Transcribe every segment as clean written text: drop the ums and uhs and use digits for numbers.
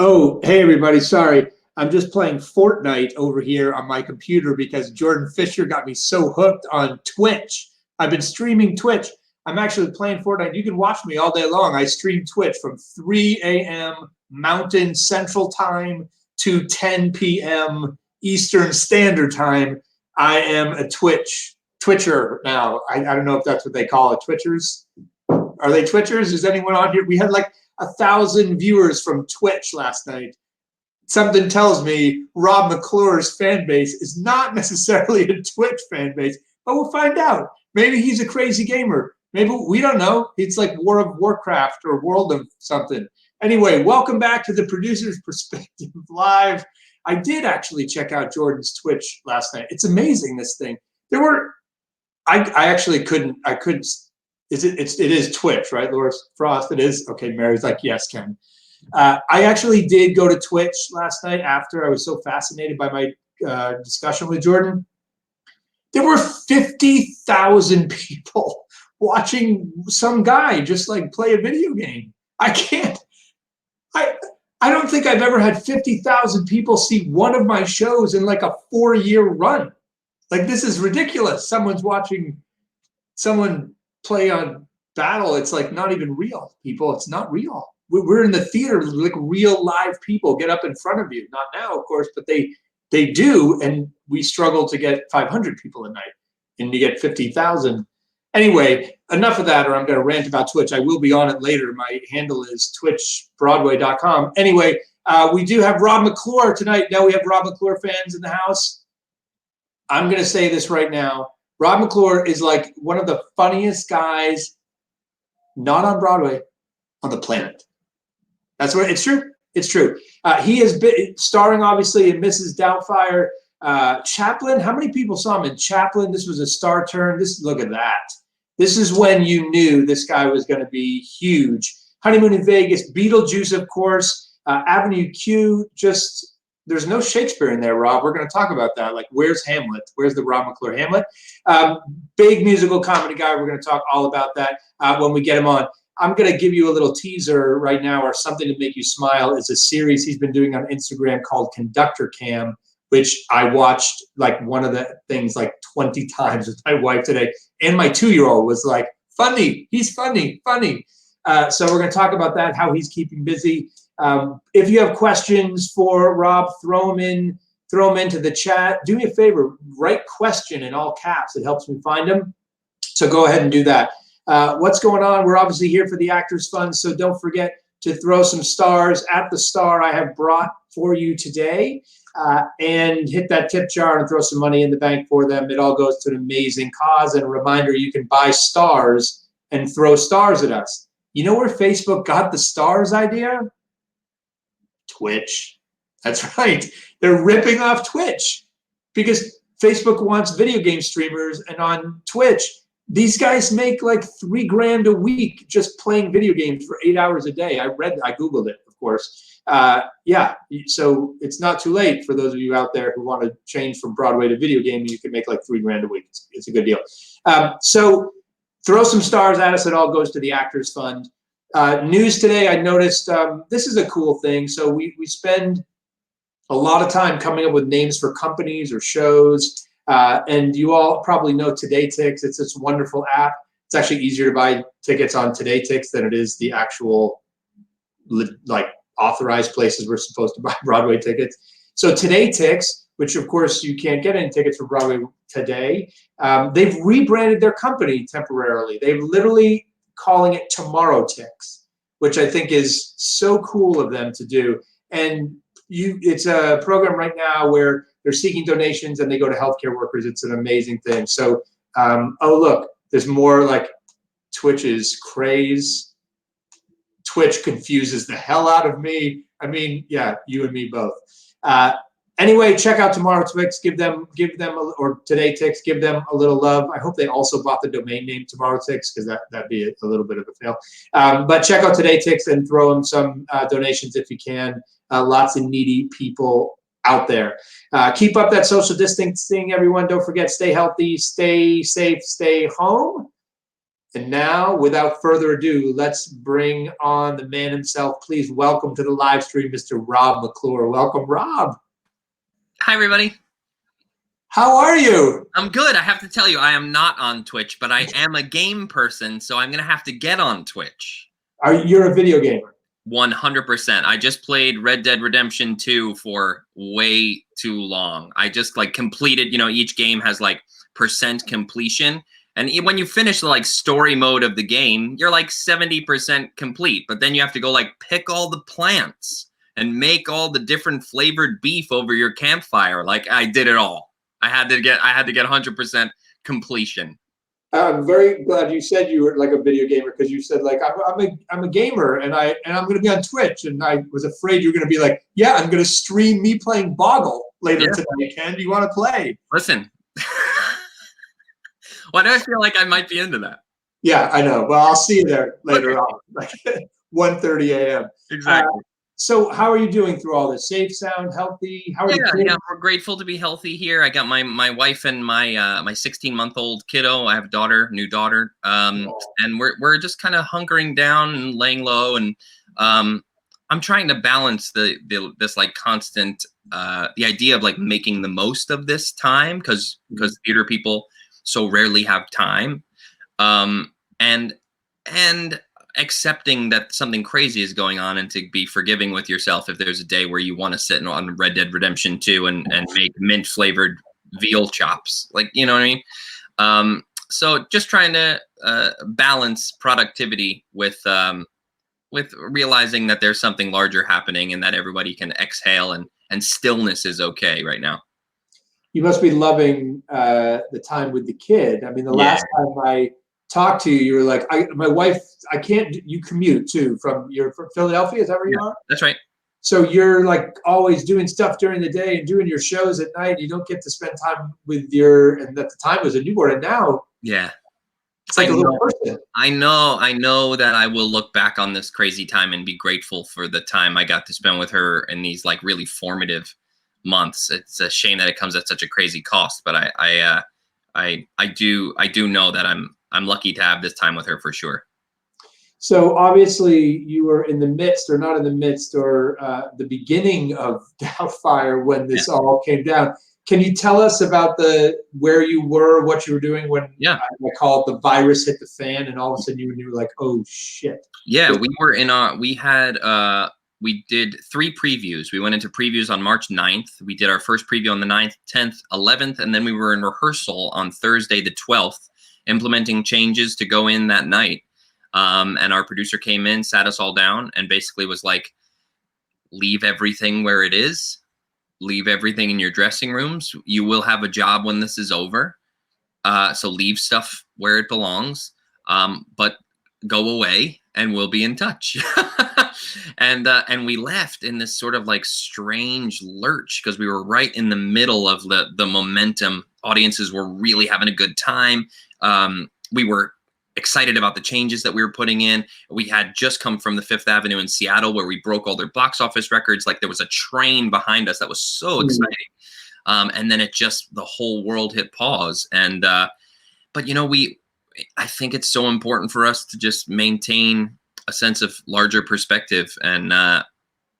Oh, hey everybody, sorry. I'm just playing Fortnite over here on my computer because Jordan Fisher got me so hooked on Twitch. I've been streaming Twitch. I'm actually playing Fortnite. You can watch me all day long. I stream Twitch from 3 a.m. Mountain Central Time to 10 p.m. Eastern Standard Time. I am a Twitcher now. I don't know if that's what they call it. Twitchers? Are they Twitchers? Is anyone on here? We had like 1,000 viewers from Twitch last night. Something tells me Rob McClure's fan base is not necessarily a Twitch fan base, but we'll find out. Maybe he's a crazy gamer. Maybe we don't know. It's like War of Warcraft or World of something. Anyway, welcome back to the Producer's Perspective Live. I did actually check out Jordan's Twitch last night. It's amazing, this thing. There were, I actually couldn't, it is Twitch, right, Laura Frost? It is? Okay, Mary's like, yes, Ken. I actually did go to Twitch last night after I was so fascinated by my discussion with Jordan. There were 50,000 people watching some guy just like play a video game. I don't think I've ever had 50,000 people see one of my shows in like a 4-year run. Like, this is ridiculous. Someone's watching someone play on Battle. It's like not even real, people. It's not real. We're in the theater, like real live people get up in front of you. Not now, of course, but they do, and we struggle to get 500 people a night, and you get 50,000. Anyway, enough of that, or I'm going to rant about Twitch. I will be on it later. My handle is twitchbroadway.com. Anyway, we do have Rob McClure tonight. Now we have Rob McClure fans in the house. I'm going to say this right now. Rob McClure is like one of the funniest guys, not on Broadway, on the planet. That's what it's true. It's true. He has been starring, obviously, in Mrs. Doubtfire. Chaplin. How many people saw him in Chaplin? This was a star turn. Look at that. This is when you knew this guy was going to be huge. Honeymoon in Vegas. Beetlejuice, of course. Avenue Q. Just there's no Shakespeare in there, Rob. We're going to talk about that. Like, where's Hamlet? Where's the Rob McClure Hamlet? Big musical comedy guy. We're going to talk all about that when we get him on. I'm going to give you a little teaser right now, or something to make you smile. It's a series he's been doing on Instagram called Conductor Cam, which I watched like one of the things like 20 times with my wife today. And my 2-year-old was like, funny. He's funny, funny. So we're going to talk about that, how he's keeping busy. If you have questions for Rob, throw them into the chat. Do me a favor, write question in all caps. It helps me find them. So go ahead and do that. What's going on? We're obviously here for the Actors Fund, so don't forget to throw some stars at the star I have brought for you today, and hit that tip jar and throw some money in the bank for them. It all goes to an amazing cause. And a reminder, you can buy stars and throw stars at us. You know where Facebook got the stars idea? Twitch. That's right. They're ripping off Twitch because Facebook wants video game streamers, and on Twitch, these guys make like $3 grand a week just playing video games for 8 hours a day. I Googled it, of course. Yeah, so it's not too late for those of you out there who want to change from Broadway to video gaming. You can make like $3 grand a week. It's a good deal. So throw some stars at us. It all goes to the Actors Fund. News today, I noticed this is a cool thing. So we spend a lot of time coming up with names for companies or shows. And you all probably know TodayTix. It's this wonderful app. It's actually easier to buy tickets on TodayTix than it is the actual like authorized places we're supposed to buy Broadway tickets. So TodayTix, which of course you can't get any tickets for Broadway today, they've rebranded their company temporarily. They're literally calling it TomorrowTix, which I think is so cool of them to do. And it's a program right now where they're seeking donations and they go to healthcare workers. It's an amazing thing. So, oh, look, there's more like Twitch's craze. Twitch confuses the hell out of me. I mean, yeah, you and me both. Anyway, check out TomorrowTix. Give them, or TodayTix, give them a little love. I hope they also bought the domain name TomorrowTix, because that'd be a little bit of a fail. But check out TodayTix and throw them some donations if you can. Lots of needy people out there. Keep up that social distancing, everyone. Don't forget, stay healthy, stay safe, stay home. And now, without further ado, let's bring on the man himself. Please welcome to the live stream, Mr. Rob McClure. Welcome, Rob. Hi, everybody. How are you? I'm good. I have to tell you, I am not on Twitch, but I am a game person, so I'm going to have to get on Twitch. You're a video gamer? 100%. I just played Red Dead Redemption 2 for way too long. I just like completed, each game has like % completion. And when you finish the like story mode of the game, you're like 70% complete. But then you have to go like pick all the plants and make all the different flavored beef over your campfire. Like I did it all. I had to get 100% completion. I'm very glad you said you were like a video gamer, because you said like I'm a gamer and I'm going to be on Twitch, and I was afraid you were going to be like, yeah, I'm going to stream me playing Boggle later tonight. Ken, do you want to play? Listen. Why do I feel like I might be into that? Yeah, I know. Well, I'll see you there later on, like 1:30 a.m. Exactly. So how are you doing through all this? Safe, sound, healthy? How are you? Yeah, we're grateful to be healthy here. I got my wife and my 16-month-old kiddo. I have a new daughter, and we're just kind of hunkering down and laying low. And I'm trying to balance this like constant the idea of like making the most of this time, because theater people so rarely have time, and accepting that something crazy is going on, and to be forgiving with yourself if there's a day where you want to sit on Red Dead Redemption 2 and make mint flavored veal chops, like, you know what I mean? So just trying to balance productivity with realizing that there's something larger happening and that everybody can exhale, and stillness is okay right now. You must be loving the time with the kid. I mean, the last time I talked to you, you were like, my wife, I can't, you commute too you're from Philadelphia, is that where you are? That's right. So you're like always doing stuff during the day and doing your shows at night. You don't get to spend time with and at the time was a newborn, and now it's like a little person. I know that I will look back on this crazy time and be grateful for the time I got to spend with her in these like really formative months. It's a shame that it comes at such a crazy cost, but I do know that I'm lucky to have this time with her for sure. So obviously you were in the midst, or not in the midst, or the beginning of Doubtfire when this all came down. Can you tell us about where you were, what you were doing when I call it the virus hit the fan, and all of a sudden you were like, oh shit? Yeah, we were in we did 3 previews. We went into previews on March 9th. We did our first preview on the 9th, 10th, 11th, and then we were in rehearsal on Thursday the 12th, implementing changes to go in that night. And our producer came in, sat us all down, and basically was like, leave everything where it is. Leave everything in your dressing rooms. You will have a job when this is over. So leave stuff where it belongs, but go away and we'll be in touch. And we left in this sort of like strange lurch, because we were right in the middle of the momentum. Audiences were really having a good time. We were excited about the changes that we were putting in. We had just come from the Fifth Avenue in Seattle, where we broke all their box office records. Like there was a train behind us that was so exciting. And then the whole world hit pause. And, but I think it's so important for us to just maintain a sense of larger perspective, and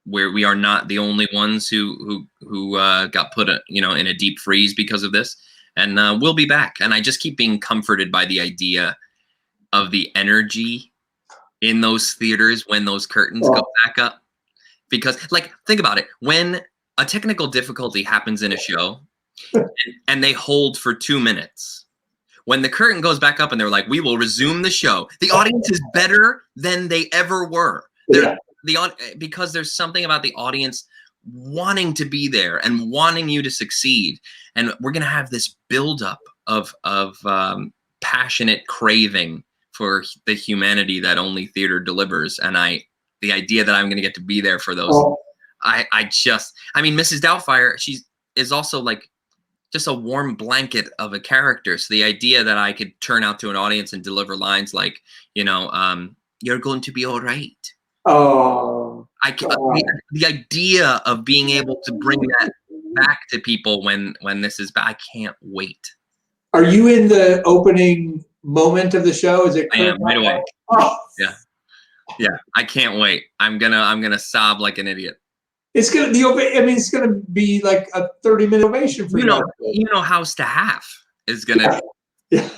where we are not the only ones who got put in a deep freeze because of this. And we'll be back. And I just keep being comforted by the idea of the energy in those theaters when those curtains go back up. Because, like, think about it. When a technical difficulty happens in a show and they hold for 2 minutes, when the curtain goes back up and they're like, we will resume the show, the audience is better than they ever were. Because there's something about the audience wanting to be there and wanting you to succeed. And we're going to have this buildup of passionate craving for the humanity that only theater delivers. And the idea that I'm going to get to be there for those, Mrs. Doubtfire, she is also like just a warm blanket of a character. So the idea that I could turn out to an audience and deliver lines like, you're going to be all right. The idea of being able to bring that back to people when this is back, I can't wait. Are you in the opening moment of the show? Is it? I am right away. Oh. Yeah. Yeah. I can't wait. I'm gonna sob like an idiot. It's gonna it's gonna be like a 30-minute ovation for you know, House to Half is gonna. Yeah.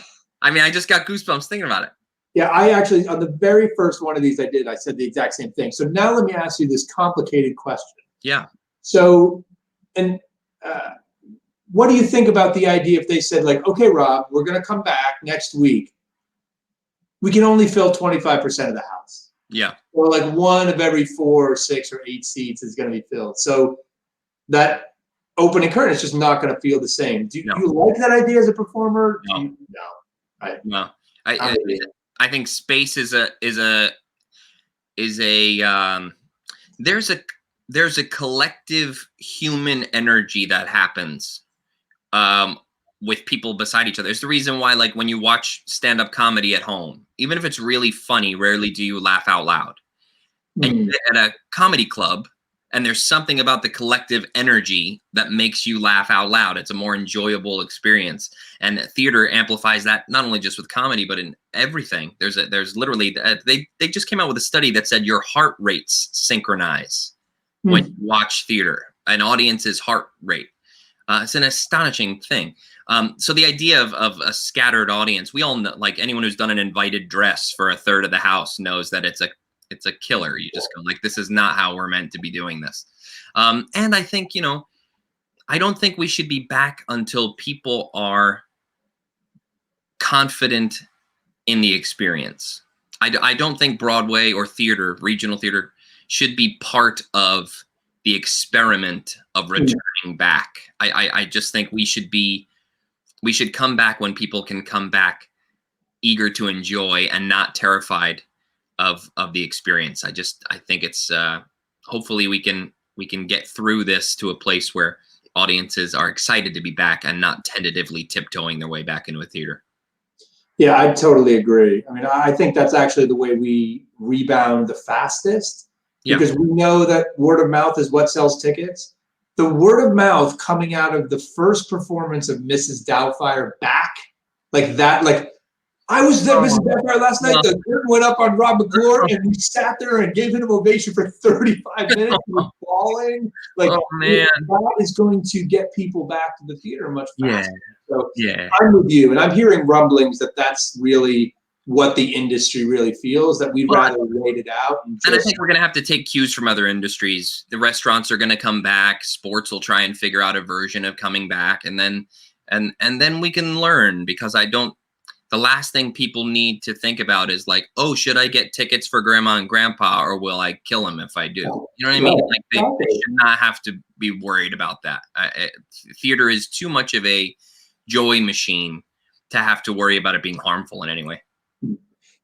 I mean, I just got goosebumps thinking about it. Yeah, I actually, on the very first one of these I said the exact same thing. So now let me ask you this complicated question. Yeah. So, and what do you think about the idea if they said like, okay, Rob, we're gonna come back next week. We can only fill 25% of the house. Yeah. Or like one of every 4 or 6 or 8 seats is gonna be filled. So that opening curtain is just not gonna feel the same. Do you like that idea as a performer? No. No. I think space is a there's a collective human energy that happens with people beside each other. It's the reason why, like, when you watch stand-up comedy at home, even if it's really funny, rarely do you laugh out loud. And you get at a comedy club, and there's something about the collective energy that makes you laugh out loud. It's a more enjoyable experience. And theater amplifies that, not only just with comedy, but in everything. There's literally, they just came out with a study that said your heart rates synchronize when you watch theater, an audience's heart rate. It's an astonishing thing. So the idea of a scattered audience, we all know, like anyone who's done an invited dress for a third of the house knows that it's a killer. You just go like, this is not how we're meant to be doing this. And I think, I don't think we should be back until people are confident in the experience. I don't think Broadway or theater, regional theater, should be part of the experiment of returning back. I just think we should come back when people can come back eager to enjoy and not terrified of the experience. I think it's hopefully we can get through this to a place where audiences are excited to be back and not tentatively tiptoeing their way back into a theater. Yeah, I totally agree. I mean, I think that's actually the way we rebound the fastest, because we know that word of mouth is what sells tickets. The word of mouth coming out of the first performance of Mrs. Doubtfire back, like that, like I was there, Mrs. Doubtfire last night. The curtain went up on Rob McClure, and we sat there and gave him an ovation for 35 minutes. He was bawling. Like, that is going to get people back to the theater much faster. So I'm with you, and I'm hearing rumblings that that's really what the industry really feels, that we'd rather wait it out. And I think we're going to have to take cues from other industries. The restaurants are going to come back. Sports will try and figure out a version of coming back, and then we can learn, because the last thing people need to think about is like, oh, should I get tickets for grandma and grandpa, or will I kill them if I do? You know what I mean? Like they should not have to be worried about that. Theater is too much of a joy machine to have to worry about it being harmful in any way.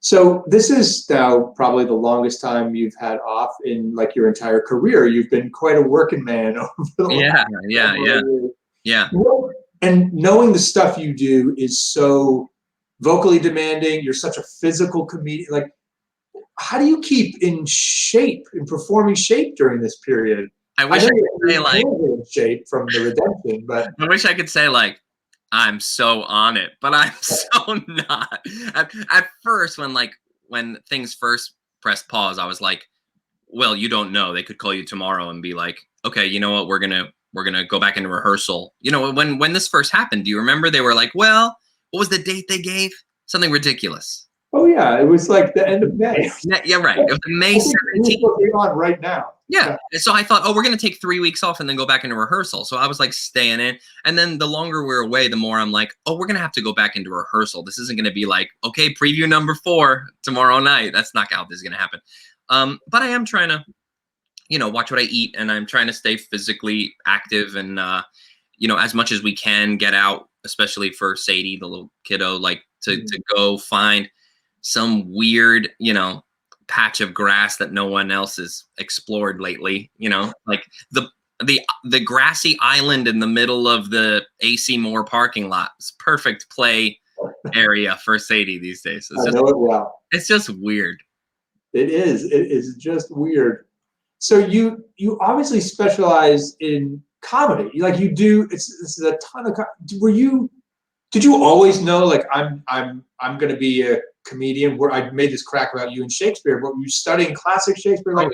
So this is now probably the longest time you've had off in like your entire career. You've been quite a working man over the last yeah. And knowing the stuff you do is so vocally demanding. You're such a physical comedian. Like, how do you keep in shape, in performing shape during this period? I wish I could say like in shape from the redemption, but I wish I could say like I'm so on it, but I'm so not. At first, when things first pressed pause, I was like, well, you don't know. They could call you tomorrow and be like, okay, you know what? We're gonna go back into rehearsal. You know, when this first happened, do you remember they were like, well, what was the date they gave? Something ridiculous. Oh yeah, it was like the end of May. Yeah, right. It was May 17th. On right now. Yeah. So I thought, oh, we're going to take 3 weeks off and then go back into rehearsal. So I was like staying in. And then the longer we're away, the more I'm like, oh, we're going to have to go back into rehearsal. This isn't going to be like, okay, preview number 4 tomorrow night. That's not how this is going to happen. But I am trying to, watch what I eat, and I'm trying to stay physically active and, as much as we can get out, especially for Sadie, the little kiddo, like to go find some weird, patch of grass that no one else has explored lately, like the grassy island in the middle of the AC Moore parking lot. It's perfect play area for Sadie these days. I know it well. It's just weird. It is. It is just weird. So you obviously specialize in comedy. Like you do. It's a ton of. Were you Did you always know, like, I'm going to be a comedian? Where I made this crack about you in Shakespeare, but were you studying classic Shakespeare? Like, Oh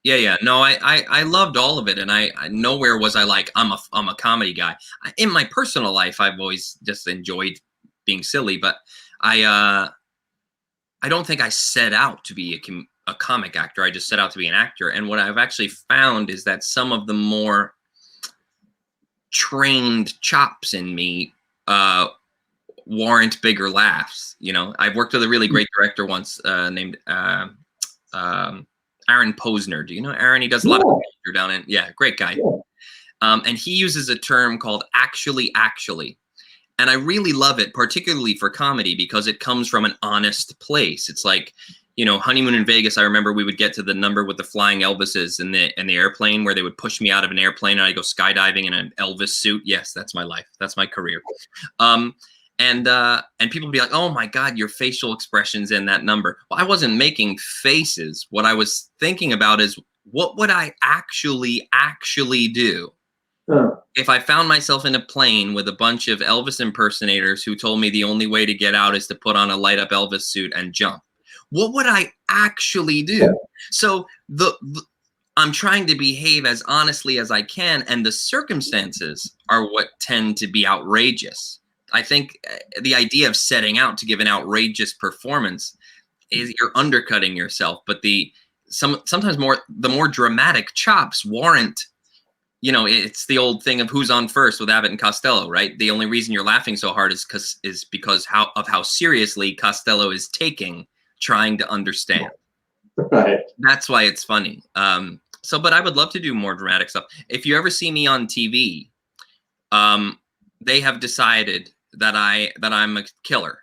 yeah. Yeah. No, I loved all of it, and I nowhere was I like I'm a comedy guy. In my personal life, I've always just enjoyed being silly, but I don't think I set out to be a comic actor. I just set out to be an actor. And what I've actually found is that some of the more trained chops in me warrant bigger laughs. You know, I've worked with a really great director once named Aaron Posner. Do you know Aaron? He does a lot of down in, yeah, great guy. Yeah. And he uses a term called actually. And I really love it, particularly for comedy, because it comes from an honest place. It's like, you know, Honeymoon in Vegas. I remember we would get to the number with the flying Elvises in the airplane, where they would push me out of an airplane and I go skydiving in an Elvis suit. Yes, that's my life. That's my career. And people would be like, "Oh my God, your facial expressions in that number." Well, I wasn't making faces. What I was thinking about is, what would I actually do if I found myself in a plane with a bunch of Elvis impersonators who told me the only way to get out is to put on a light up Elvis suit and jump? What would I actually do? So I'm trying to behave as honestly as I can, and the circumstances are what tend to be outrageous. I think the idea of setting out to give an outrageous performance is you're undercutting yourself, but sometimes the more dramatic chops warrant. You know, it's the old thing of who's on first with Abbott and Costello, right? The only reason you're laughing so hard is because how seriously Costello is trying to understand. Right. That's why it's funny. But I would love to do more dramatic stuff. If you ever see me on TV, they have decided that I'm a killer.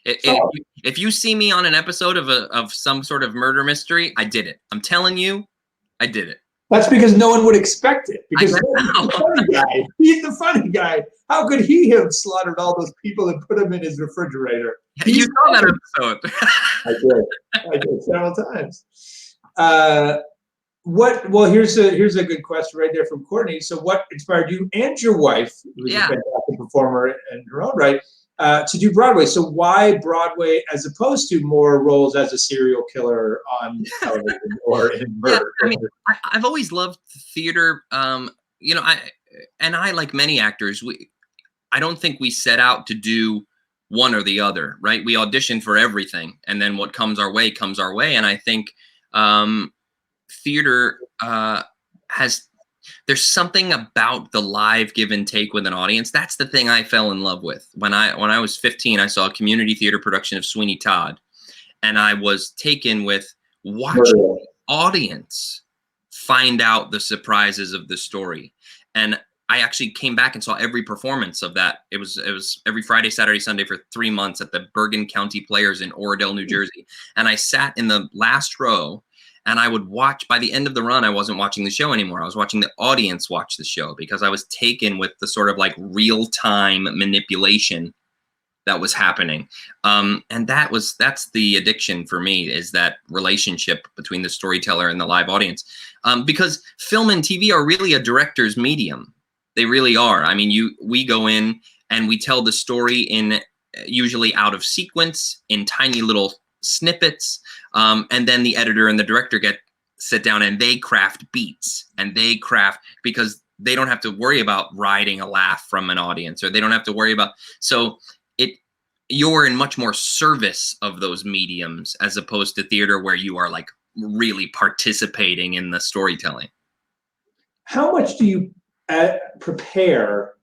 If you see me on an episode of some sort of murder mystery, I did it. I'm telling you, I did it. That's because no one would expect it. Because he's the funny guy. He's the funny guy. How could he have slaughtered all those people and put them in his refrigerator? You saw that episode. I did several times. Well, here's a good question right there from Courtney. So what inspired you and your wife, who's a fantastic performer in her own right, to do Broadway? So why Broadway as opposed to more roles as a serial killer on television or in murder? Yeah, I mean, I've always loved theater. You know, I like many actors, I don't think we set out to do one or the other, right? We audition for everything, and then what comes our way comes our way. And I think theater there's something about the live give and take with an audience. That's the thing I fell in love with. When I was 15, I saw a community theater production of Sweeney Todd, and I was taken with watching the audience find out the surprises of the story. And I actually came back and saw every performance of that. It was every Friday, Saturday, Sunday for 3 months at the Bergen County Players in Oradell, New Jersey. And I sat in the last row, and I would watch. By the end of the run, I wasn't watching the show anymore. I was watching the audience watch the show, because I was taken with the sort of like real-time manipulation that was happening. And that's the addiction for me, is that relationship between the storyteller and the live audience. Because film and TV are really a director's medium. They really are. I mean, we go in and we tell the story in usually out of sequence, in tiny little snippets. And then the editor and the director sit down and they craft beats, and they craft, because they don't have to worry about riding a laugh from an audience, or they don't have to worry about, so you're in much more service of those mediums, as opposed to theater, where you are like really participating in the storytelling. How much do you prepare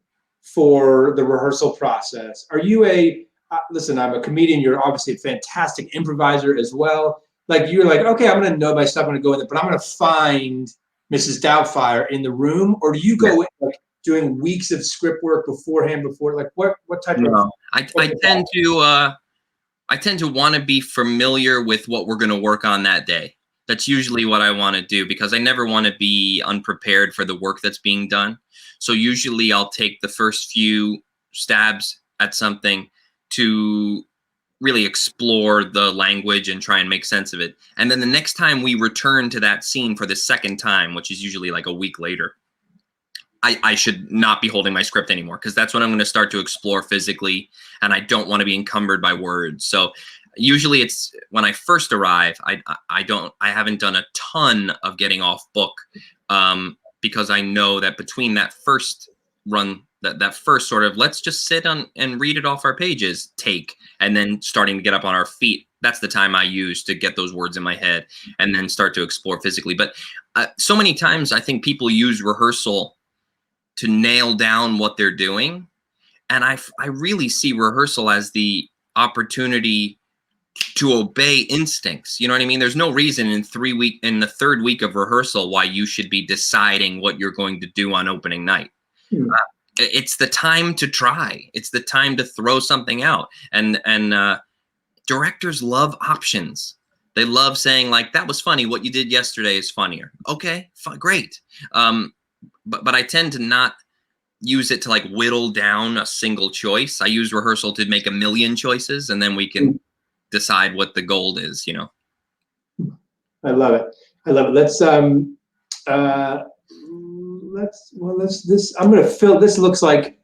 for the rehearsal process? Are you listen, I'm a comedian. You're obviously a fantastic improviser as well. Like, you're like, okay, I'm going to know my stuff. I'm going to go in there, but I'm going to find Mrs. Doubtfire in the room. Or do you go in like doing weeks of script work beforehand? Like what type of? I tend to want to be familiar with what we're going to work on that day. That's usually what I want to do, because I never want to be unprepared for the work that's being done. So usually I'll take the first few stabs at something to really explore the language and try and make sense of it. And then the next time we return to that scene for the second time, which is usually like a week later, I should not be holding my script anymore, because that's when I'm going to start to explore physically, and I don't want to be encumbered by words. So usually it's when I first arrive, I haven't done a ton of getting off book, because I know that between that first run, that first sort of let's just sit on and read it off our pages take, and then starting to get up on our feet, that's the time I use to get those words in my head and then start to explore physically. But so many times I think people use rehearsal to nail down what they're doing. And I really see rehearsal as the opportunity to obey instincts. You know what I mean? There's no reason in the third week of rehearsal why you should be deciding what you're going to do on opening night. It's the time to try. It's the time to throw something out. And directors love options. They love saying, like, that was funny. What you did yesterday is funnier. Okay, great. But I tend to not use it to like whittle down a single choice. I use rehearsal to make a million choices, and then we can decide what the gold is, you know. I love it. I love it. Let's I'm going to fill, this looks like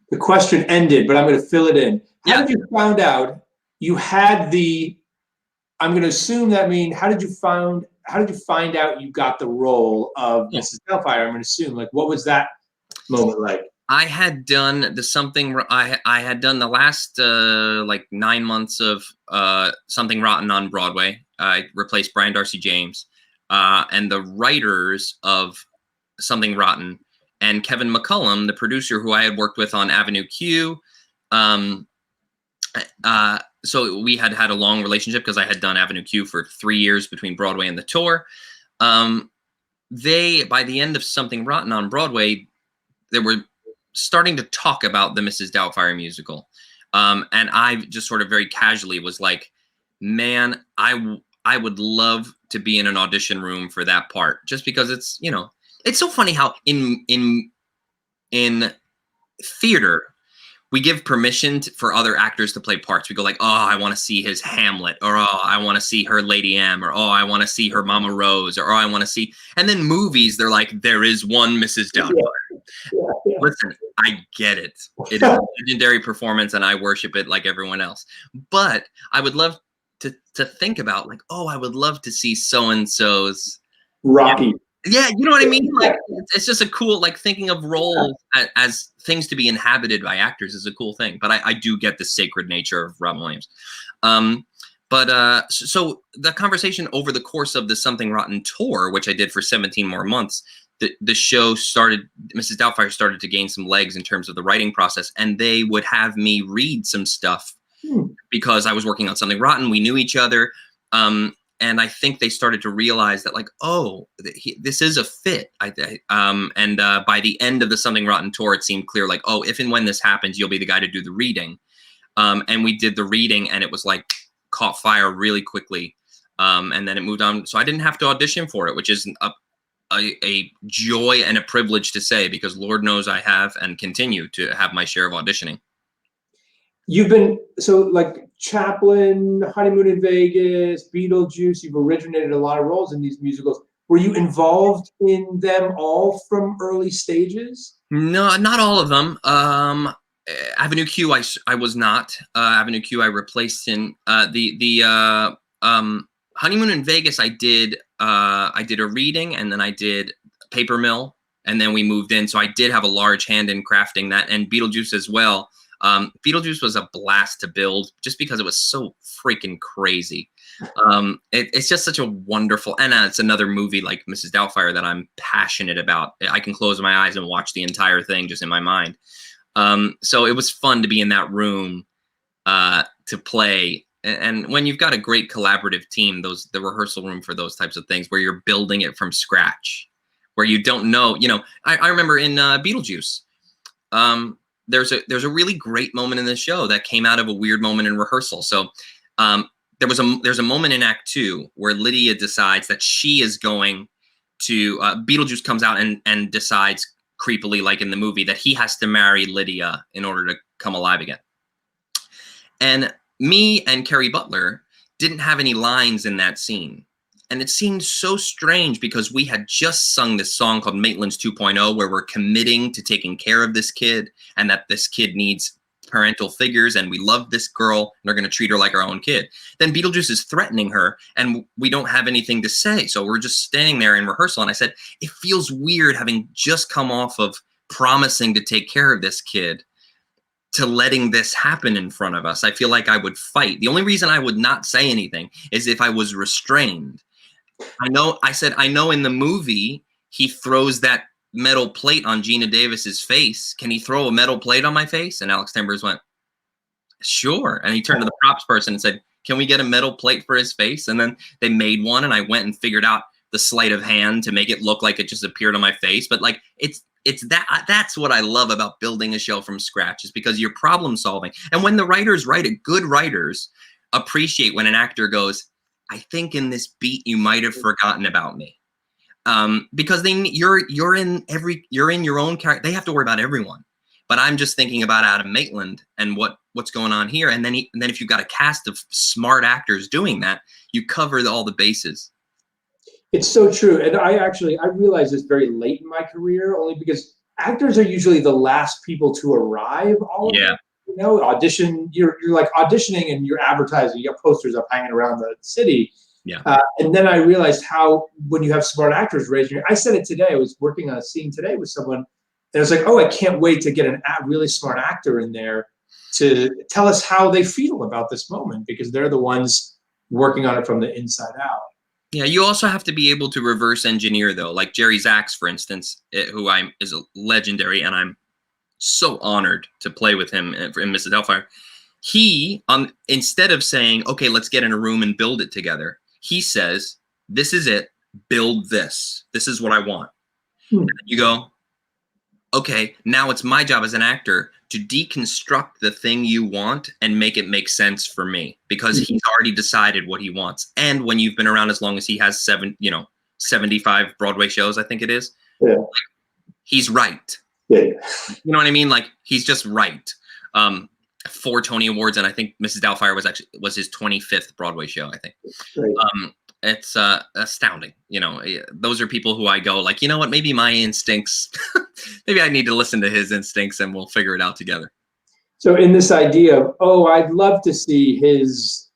the question ended, but I'm going to fill it in. How did you find out you had the, I'm going to assume that how did you find out you got the role of Mrs. Doubtfire? I'm going to assume, like, what was that moment like? I had done I had done the last like 9 months of Something Rotten on Broadway. I replaced Brian Darcy James, and the writers of Something Rotten and Kevin McCullum, the producer who I had worked with on Avenue Q. So we had a long relationship because I had done Avenue Q for 3 years between Broadway and the tour. They, by the end of Something Rotten on Broadway, they were starting to talk about the Mrs. Doubtfire musical. And I just sort of very casually was like, man, I would love to be in an audition room for that part, just because it's, you know, it's so funny how in theater, we give permission for other actors to play parts. We go like, oh, I want to see his Hamlet, or oh, I want to see her Lady M, or oh, I want to see her Mama Rose, or oh, I want to see. And then movies, they're like, there is one Mrs. Doubtfire. Yeah. Listen, I get it. It is a legendary performance, and I worship it like everyone else. But I would love to think about, like, oh, I would love to see so and so's Rocky. Yeah, you know what I mean? Like, it's just a cool, like, thinking of roles as things to be inhabited by actors is a cool thing. But I do get the sacred nature of Robin Williams. So the conversation over the course of the Something Rotten tour, which I did for 17 more months, the show started, Mrs. Doubtfire started to gain some legs in terms of the writing process. And they would have me read some stuff because I was working on Something Rotten. We knew each other. And I think they started to realize that, like, oh, this is a fit. By the end of the Something Rotten tour, it seemed clear, like, oh, if and when this happens, you'll be the guy to do the reading. And we did the reading, and it was like caught fire really quickly. And then it moved on. So I didn't have to audition for it, which is a joy and a privilege to say, because Lord knows I have and continue to have my share of auditioning. You've been, so like Chaplin, Honeymoon in Vegas, Beetlejuice, you've originated a lot of roles in these musicals. Were you involved in them all from early stages? No, not all of them. Avenue Q, I was not. Avenue Q, I replaced in the Honeymoon in Vegas. I did a reading, and then I did Paper Mill, and then we moved in. So I did have a large hand in crafting that, and Beetlejuice as well. Beetlejuice was a blast to build just because it was so freaking crazy. It's just such a wonderful, and it's another movie like Mrs. Doubtfire that I'm passionate about. I can close my eyes and watch the entire thing just in my mind. So it was fun to be in that room to play. And when you've got a great collaborative team, the rehearsal room for those types of things where you're building it from scratch, where you don't know, you know, I remember in Beetlejuice, there's a really great moment in the show that came out of a weird moment in rehearsal. So there's a moment in Act 2 where Lydia decides that she is going to Beetlejuice comes out and decides creepily, like in the movie, that he has to marry Lydia in order to come alive again. And me and Carrie Butler didn't have any lines in that scene. And it seemed so strange because we had just sung this song called Maitland's 2.0, where we're committing to taking care of this kid and that this kid needs parental figures, and we love this girl and are going to treat her like our own kid. Then Beetlejuice is threatening her and we don't have anything to say. So we're just standing there in rehearsal. And I said, it feels weird having just come off of promising to take care of this kid to letting this happen in front of us. I feel like I would fight. The only reason I would not say anything is if I was restrained. I said, I know in the movie, he throws that metal plate on Gina Davis's face. Can he throw a metal plate on my face? And Alex Timbers went, sure. And he turned to the props person and said, can we get a metal plate for his face? And then they made one, and I went and figured out the sleight of hand to make it look like it just appeared on my face. But like, that's what I love about building a show from scratch, is because you're problem solving. And when the writers write it, good writers appreciate when an actor goes, I think in this beat you might have forgotten about me, because then you're in your own character. They have to worry about everyone, but I'm just thinking about Adam Maitland and what's going on here. And then if you've got a cast of smart actors doing that, you cover all the bases. It's so true, and I realized this very late in my career, only because actors are usually the last people to arrive. Audition. You're like auditioning and you're advertising. You got posters up hanging around the city. Yeah. And then I realized how, when you have smart actors raising, I said it today. I was working on a scene today with someone, and I was like, oh, I can't wait to get a really smart actor in there to tell us how they feel about this moment, because they're the ones working on it from the inside out. Yeah, you also have to be able to reverse engineer, though. Like Jerry Zaks, for instance, who is a legendary, and I'm so honored to play with him in Mrs. Doubtfire. He, instead of saying, okay, let's get in a room and build it together, he says, this is it, build this. This is what I want. And you go, okay, now it's my job as an actor to deconstruct the thing you want and make it make sense for me, because he's already decided what he wants. And when you've been around as long as he has 75 Broadway shows, I think it is, he's right. Yeah. You know what I mean? Like, he's just right. 4 Tony Awards, and I think Mrs. Doubtfire was his 25th Broadway show, I think. Right. It's astounding. Those are people who I go like, you know what, maybe my instincts, maybe I need to listen to his instincts and we'll figure it out together. So in this idea of, oh, I'd love to see his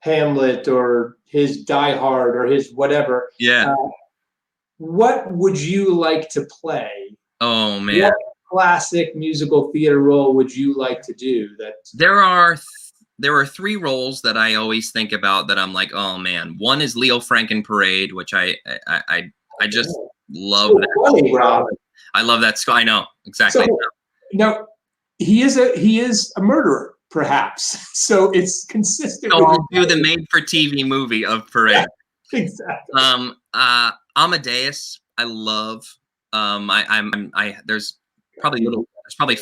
Hamlet or his Die Hard or his whatever. Yeah. What would you like to play? Oh, man. What classic musical theater role would you like to do? There are 3 roles that I always think about that I'm like, oh man. One is Leo Franken Parade, which I just love that. Funny, Rob. I love that score. I know exactly. So, now he is a murderer, perhaps. So it's consistent. So I'll do the made-for-TV movie of Parade. Yeah, exactly. Amadeus, I love. There's probably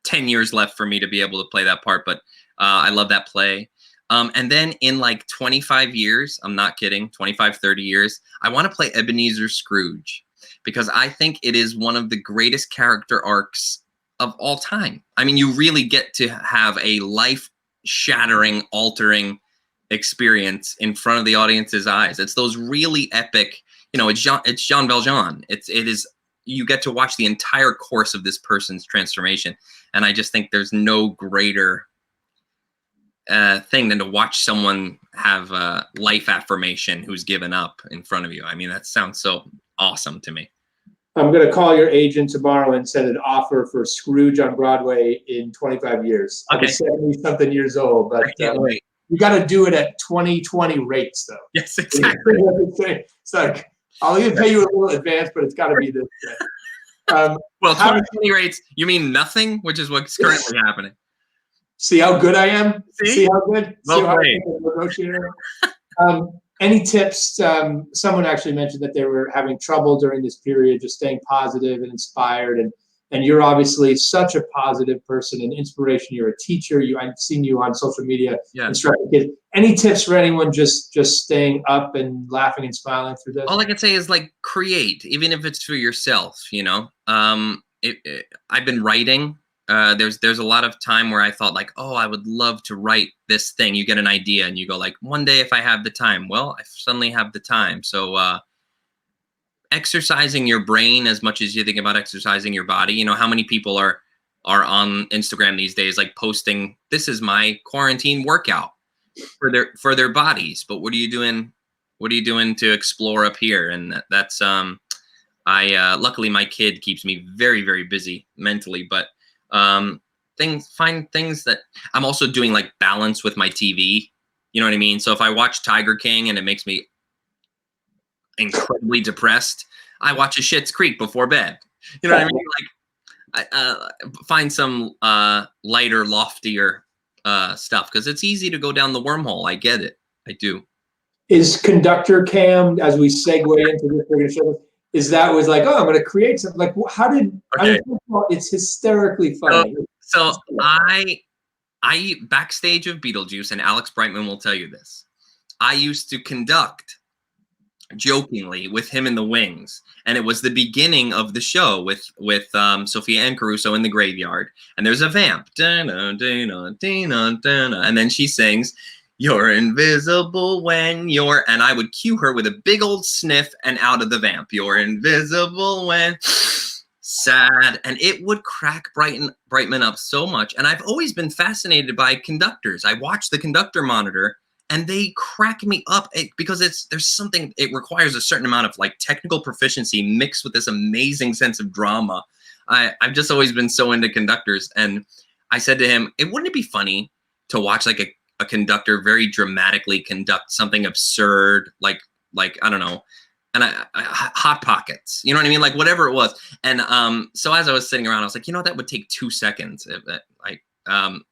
10 years left for me to be able to play that part, but I love that play. And then in like 25 years, I'm not kidding, 25, 30 years, I want to play Ebenezer Scrooge, because I think it is one of the greatest character arcs of all time. I mean, you really get to have a life-shattering, altering experience in front of the audience's eyes. It's those really epic, it's Jean Valjean. It is, you get to watch the entire course of this person's transformation. And I just think there's no greater thing than to watch someone have a life affirmation who's given up in front of you. I mean, that sounds so awesome to me. I'm going to call your agent tomorrow and send an offer for Scrooge on Broadway in 25 years. Okay. I'm 70-something years old, but I can't wait. You got to do it at 2020 rates, though. Yes, exactly. It's like, I'll even pay you a little advance, but it's got to be this. Well, 2020 rates, you mean nothing, which is what's currently happening. See how good I am? See how good? Well, see how great. negotiator? Any tips? Someone actually mentioned that they were having trouble during this period, just staying positive and inspired. And you're obviously such a positive person and inspiration. You're a teacher. I've seen you on social media instructing kids. Any tips for anyone just staying up and laughing and smiling through this? All I can say is, create, even if it's for yourself. I've been writing there's a lot of time where I thought like, oh, I would love to write this thing. You get an idea and you go like, one day if I have the time. Well, I suddenly have the time. So exercising your brain as much as you think about exercising your body. You know, how many people are on Instagram these days, like posting, this is my quarantine workout for their bodies. But what are you doing? What are you doing to explore up here? And that's luckily my kid keeps me very, very busy mentally, but find things that I'm also doing, like balance with my TV. You know what I mean? So if I watch Tiger King and it makes me incredibly depressed, I watch a Schitt's Creek before bed. You know what I mean? Like I find some lighter, loftier stuff, because it's easy to go down the wormhole. I get it. I do. Is Conductor Cam, as we segue into this, we're going to show this, is that was like, oh, I'm going to create something. Like, how did, Okay. I mean, it's hysterically funny. So I backstage of Beetlejuice, and Alex Brightman will tell you this, I used to conduct jokingly with him in the wings, and it was the beginning of the show with Sophia Ann Caruso in the graveyard, and there's a vamp, and then she sings, "You're invisible when you're," and I would cue her with a big old sniff and out of the vamp, "You're invisible when," sad, and it would crack Brightman up so much. And I've always been fascinated by conductors. I watch the conductor monitor, and they crack me up because there's something, it requires a certain amount of like technical proficiency mixed with this amazing sense of drama. I've just always been so into conductors, and I said to him, wouldn't it be funny to watch like a conductor very dramatically conduct something absurd, like I don't know, and I Hot Pockets, you know what I mean, like whatever it was. And so as I was sitting around, I was like, that would take 2 seconds.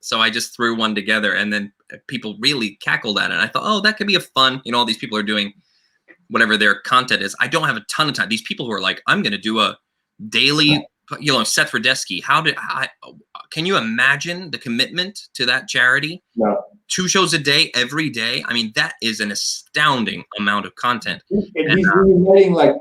So I just threw one together, and then people really cackled at it. And I thought, oh, that could be a fun, all these people are doing whatever their content is. I don't have a ton of time. These people who are like, I'm going to do a daily, Seth Rudetsky. Can you imagine the commitment to that charity? No. 2 shows a day, every day. I mean, that is an astounding amount of content. And he's reuniting like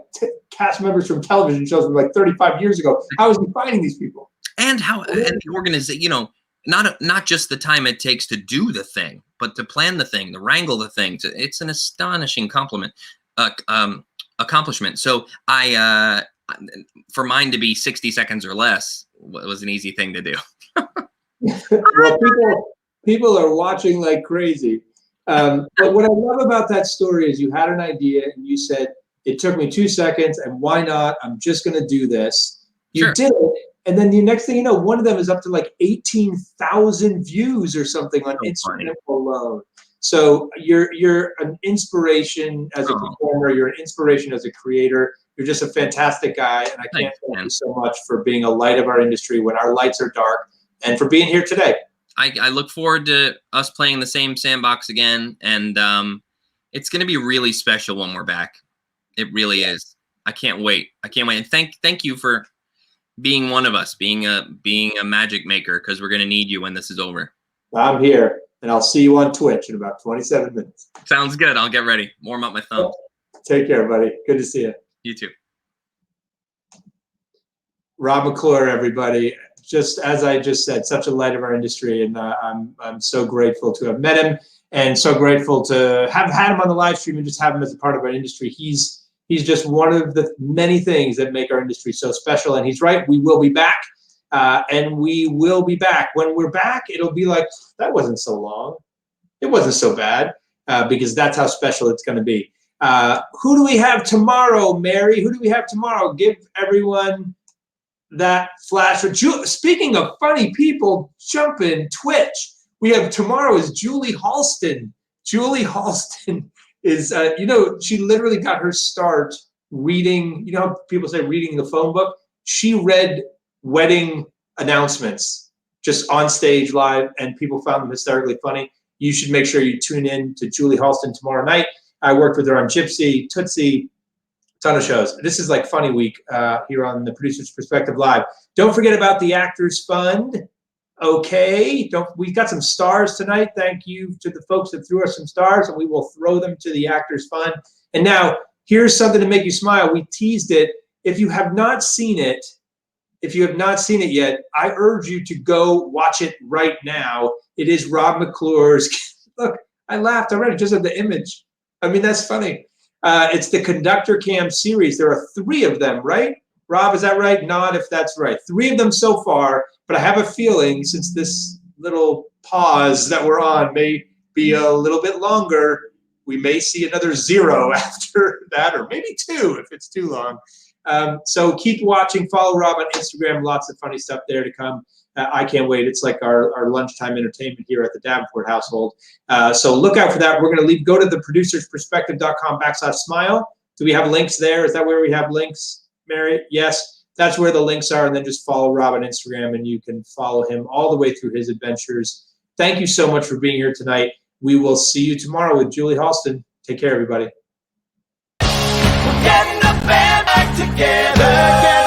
cast members from television shows from like 35 years ago. How is he finding these people? And the organization, not just the time it takes to do the thing, but to plan the thing, to wrangle the thing. It's an astonishing accomplishment. So for mine to be 60 seconds or less was an easy thing to do. Well, people are watching like crazy. But what I love about that story is you had an idea and you said, it took me 2 seconds, and why not? I'm just going to do this. You Sure. did it. And then the next thing you know, one of them is up to like 18,000 views or something on Instagram alone. So you're an inspiration as a performer. You're an inspiration as a creator. You're just a fantastic guy, and I can't thank you so much for being a light of our industry when our lights are dark, and for being here today. I look forward to us playing the same sandbox again, and it's going to be really special when we're back. It really is. I can't wait. And thank you for being one of us, being a magic maker, because we're going to need you when this is over. I'm here, and I'll see you on Twitch in about 27 minutes. Sounds good. I'll get ready. Warm up my thumbs. Take care, buddy. Good to see you. You too. Rob McClure, everybody. Just as I just said, such a light of our industry, and I'm so grateful to have met him, and so grateful to have had him on the live stream and just have him as a part of our industry. He's just one of the many things that make our industry so special. And he's right, we will be back. And we will be back. When we're back, it'll be like, that wasn't so long. It wasn't so bad, because that's how special it's going to be. Who do we have tomorrow, Mary? Who do we have tomorrow? Give everyone that flash. Speaking of funny people, jump in Twitch. We have tomorrow is Julie Halston. Julie Halston is, she literally got her start reading, people say reading the phone book. She read wedding announcements just on stage live, and people found them hysterically funny. You should make sure you tune in to Julie Halston tomorrow night. I worked with her on Gypsy, Tootsie, ton of shows. This is like Funny Week here on the Producer's Perspective Live. Don't forget about the Actors Fund. Okay, we've got some stars tonight. Thank you to the folks that threw us some stars, and we will throw them to the Actors Fund. And now, here's something to make you smile. We teased it. If you have not seen it, if you have not seen it yet, I urge you to go watch it right now. It is Rob McClure's. Look, I laughed already just at the image. I mean, that's funny. It's the Conductor Cam series. There are 3 of them, right? Rob, is that right? Nod if that's right. 3 of them so far, but I have a feeling since this little pause that we're on may be a little bit longer, we may see another 0 after that, or maybe 2 if it's too long. So keep watching. Follow Rob on Instagram. Lots of funny stuff there to come. I can't wait. It's like our lunchtime entertainment here at the Davenport household. So look out for that. We're going to go to the producersperspective.com/smile. Do we have links there? Is that where we have links, Mary? Yes, that's where the links are. And then just follow Rob on Instagram, and you can follow him all the way through his adventures. Thank you so much for being here tonight. We will see you tomorrow with Julie Halston. Take care, everybody. Getting the band back together.